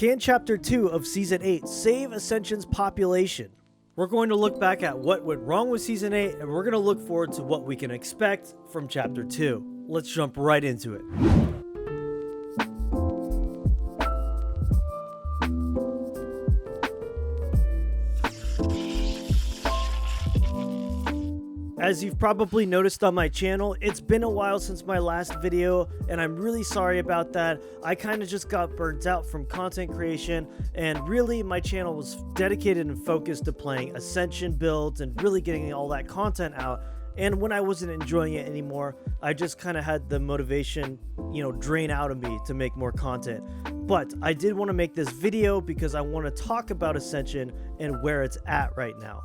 Can Chapter 2 of Season 8 save Ascension's population? We're going to look back at what went wrong with Season 8, and we're going to look forward to what we can expect from Chapter 2. Let's jump right into it. As you've probably noticed on my channel, it's been a while since my last video, and I'm really sorry about that. I kind of just got burnt out from content creation, and really my channel was dedicated and focused to playing Ascension builds and really getting all that content out. And when I wasn't enjoying it anymore, I just kind of had the motivation, drain out of me to make more content. But I did want to make this video because I want to talk about Ascension and where it's at right now.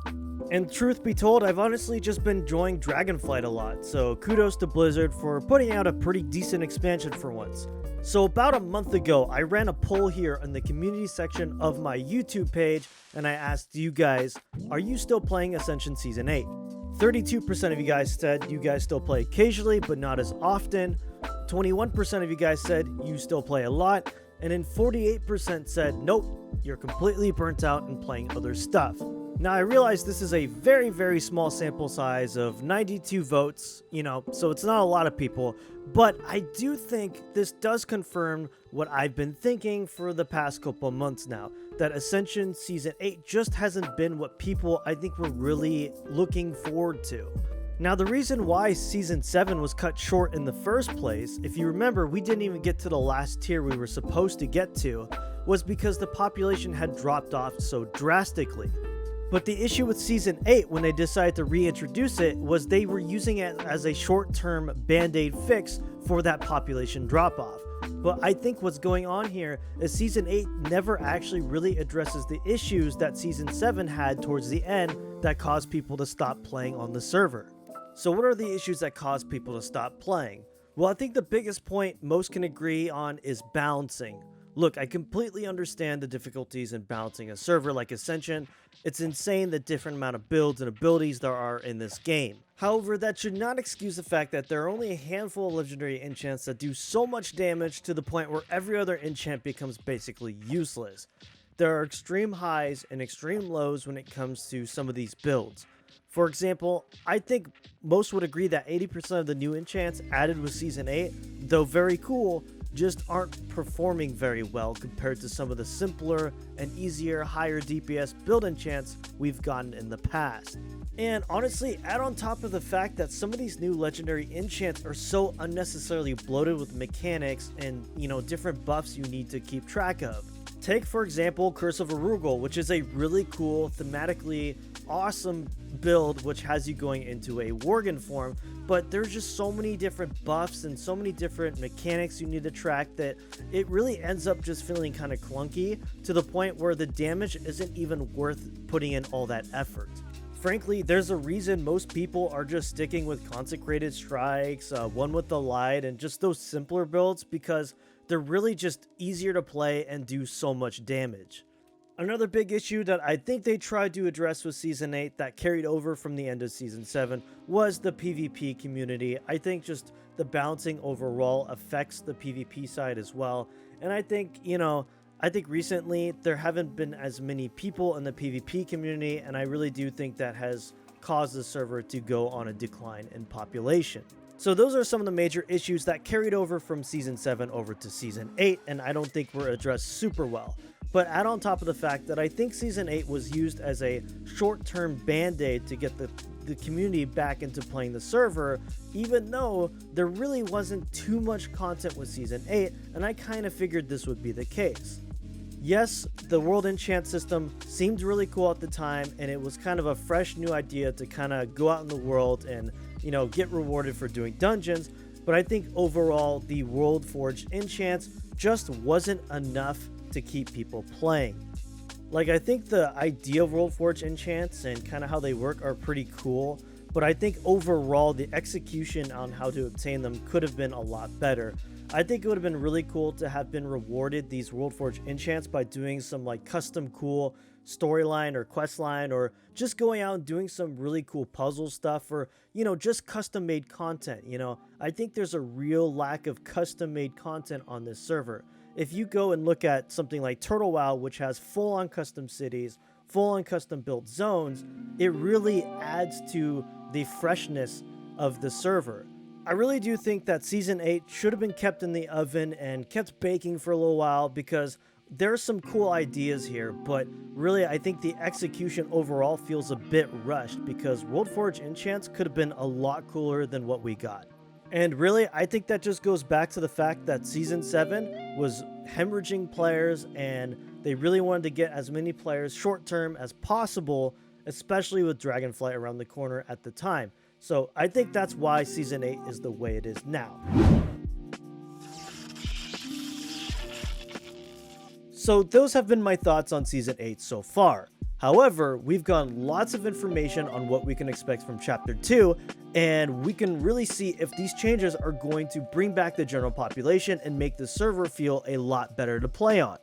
And truth be told, I've honestly just been enjoying Dragonflight a lot, so kudos to Blizzard for putting out a pretty decent expansion for once. So about a month ago, I ran a poll here in the community section of my YouTube page, and I asked you guys, are you still playing Ascension Season 8? 32% of you guys said you guys still play occasionally, but not as often. 21% of you guys said you still play a lot, and then 48% said, nope, you're completely burnt out and playing other stuff. Now, I realize this is a very, very small sample size of 92 votes, so it's not a lot of people, but I do think this does confirm what I've been thinking for the past couple months now, that Ascension Season 8 just hasn't been what people I think were really looking forward to. Now, the reason why Season 7 was cut short in the first place, if you remember, we didn't even get to the last tier we were supposed to get to, was because the population had dropped off so drastically. But the issue with Season 8, when they decided to reintroduce it, was they were using it as a short-term band-aid fix for that population drop-off. But I think what's going on here is Season 8 never actually really addresses the issues that Season 7 had towards the end that caused people to stop playing on the server. So what are the issues that cause people to stop playing? Well, I think the biggest point most can agree on is balancing. Look, I completely understand the difficulties in balancing a server like Ascension. It's insane the different amount of builds and abilities there are in this game. However, that should not excuse the fact that there are only a handful of legendary enchants that do so much damage to the point where every other enchant becomes basically useless. There are extreme highs and extreme lows when it comes to some of these builds. For example, I think most would agree that 80% of the new enchants added with Season 8, though very cool, just aren't performing very well compared to some of the simpler and easier, higher DPS build enchants we've gotten in the past. And honestly, add on top of the fact that some of these new legendary enchants are so unnecessarily bloated with mechanics and, different buffs you need to keep track of. Take, for example, Curse of Arugul, which is a really cool, thematically awesome build which has you going into a Worgen form, but there's just so many different buffs and so many different mechanics you need to track that it really ends up just feeling kind of clunky to the point where the damage isn't even worth putting in all that effort. Frankly, there's a reason most people are just sticking with Consecrated Strikes, One with the Light, and just those simpler builds because they're really just easier to play and do so much damage. Another big issue that I think they tried to address with Season 8 that carried over from the end of Season 7 was the PvP community. I think just the balancing overall affects the PvP side as well. And I think, I think recently there haven't been as many people in the PvP community, and I really do think that has caused the server to go on a decline in population. So those are some of the major issues that carried over from Season 7 over to Season 8, and I don't think were addressed super well. But add on top of the fact that I think Season 8 was used as a short-term band-aid to get the community back into playing the server, even though there really wasn't too much content with Season 8, and I kind of figured this would be the case. Yes, the World Enchant system seemed really cool at the time, and it was kind of a fresh new idea to kind of go out in the world and, get rewarded for doing dungeons, but I think overall the World Forged Enchants just wasn't enough to keep people playing. Like, I think the idea of World Forged Enchants and kind of how they work are pretty cool, but I think overall the execution on how to obtain them could have been a lot better. I think it would have been really cool to have been rewarded these World Forged Enchants by doing some custom cool storyline or quest line, or just going out and doing some really cool puzzle stuff, or just custom made content. I think there's a real lack of custom made content on this server. if you go and look at something like Turtle WoW, which has full-on custom cities, full-on custom built zones, it really adds to the freshness of the server. I really do think that Season 8 should have been kept in the oven and kept baking for a little while, because there are some cool ideas here, but really I think the execution overall feels a bit rushed, because Forged Enchants could have been a lot cooler than what we got. And really, I think that just goes back to the fact that Season 7 was hemorrhaging players, and they really wanted to get as many players short term as possible, especially with Dragonflight around the corner at the time. So I think that's why Season 8 is the way it is now. So those have been my thoughts on Season 8 so far. However, we've gotten lots of information on what we can expect from Chapter 2, and we can really see if these changes are going to bring back the general population and make the server feel a lot better to play on.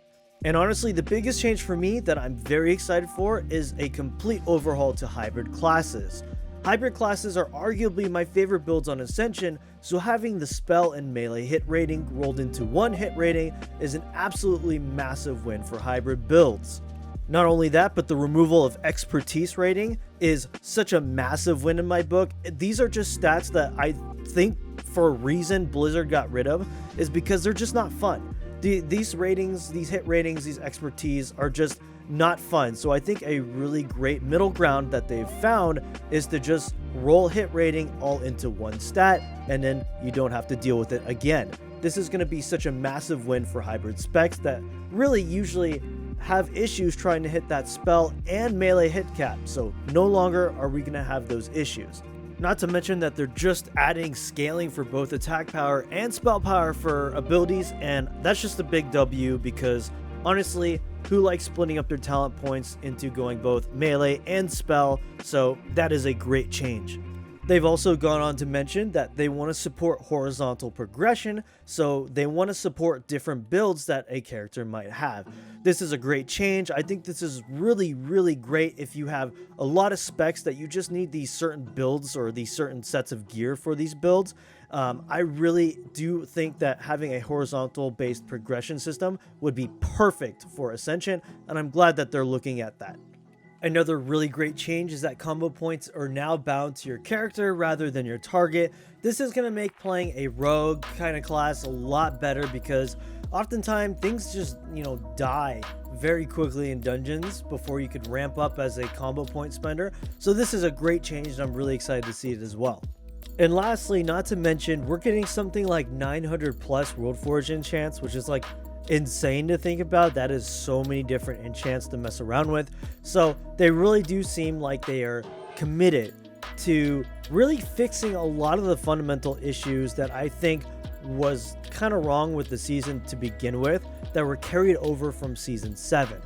And honestly, the biggest change for me that I'm very excited for is a complete overhaul to hybrid classes. Hybrid classes are arguably my favorite builds on Ascension, so having the spell and melee hit rating rolled into one hit rating is an absolutely massive win for hybrid builds. Not only that, but the removal of expertise rating is such a massive win in my book. These are just stats that I think for a reason Blizzard got rid of is because they're just not fun. These ratings, these hit ratings, these expertise are just not fun. So I think a really great middle ground that they've found is to just roll hit rating all into one stat, and then you don't have to deal with it again. This is going to be such a massive win for hybrid specs that really usually have issues trying to hit that spell and melee hit cap, so no longer are we going to have those issues. Not to mention that they're just adding scaling for both attack power and spell power for abilities, and that's just a big W, because honestly, who likes splitting up their talent points into going both melee and spell? So that is a great change. They've also gone on to mention that they want to support horizontal progression, so they want to support different builds that a character might have. This is a great change. I think this is really, really great if you have a lot of specs that you just need these certain builds or these certain sets of gear for these builds. I really do think that having a horizontal based progression system would be perfect for Ascension, and I'm glad that they're looking at that. Another really great change is that combo points are now bound to your character rather than your target. This is going to make playing a rogue kind of class a lot better, because oftentimes things just, die very quickly in dungeons before you could ramp up as a combo point spender. So this is a great change, and I'm really excited to see it as well. And lastly, not to mention, we're getting something like 900 plus Forged Enchants, which is like insane to think about. That is so many different enchants to mess around with. So they really do seem like they are committed to really fixing a lot of the fundamental issues that I think was kind of wrong with the season to begin with, that were carried over from Season 7.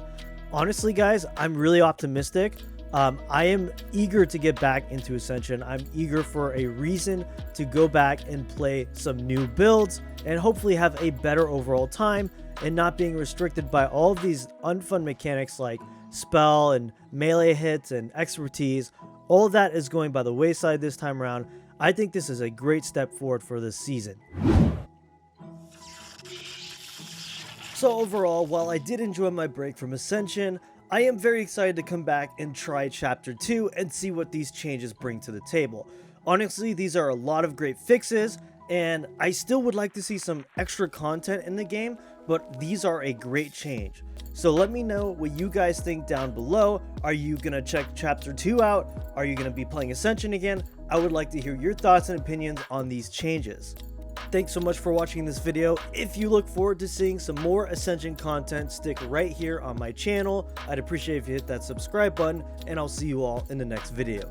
Honestly, guys, I'm really optimistic. I am eager to get back into Ascension. I'm eager for a reason to go back and play some new builds and hopefully have a better overall time, and not being restricted by all of these unfun mechanics like spell and melee hits and expertise. All of that is going by the wayside this time around. I think this is a great step forward for this season. So overall, while I did enjoy my break from Ascension, I am very excited to come back and try Chapter 2 and see what these changes bring to the table. Honestly, these are a lot of great fixes, and I still would like to see some extra content in the game, but these are a great change. So let me know what you guys think down below. Are you going to check Chapter 2 out? Are you going to be playing Ascension again? I would like to hear your thoughts and opinions on these changes. Thanks so much for watching this video. If you look forward to seeing some more Ascension content, stick right here on my channel. I'd appreciate if you hit that subscribe button, and I'll see you all in the next video.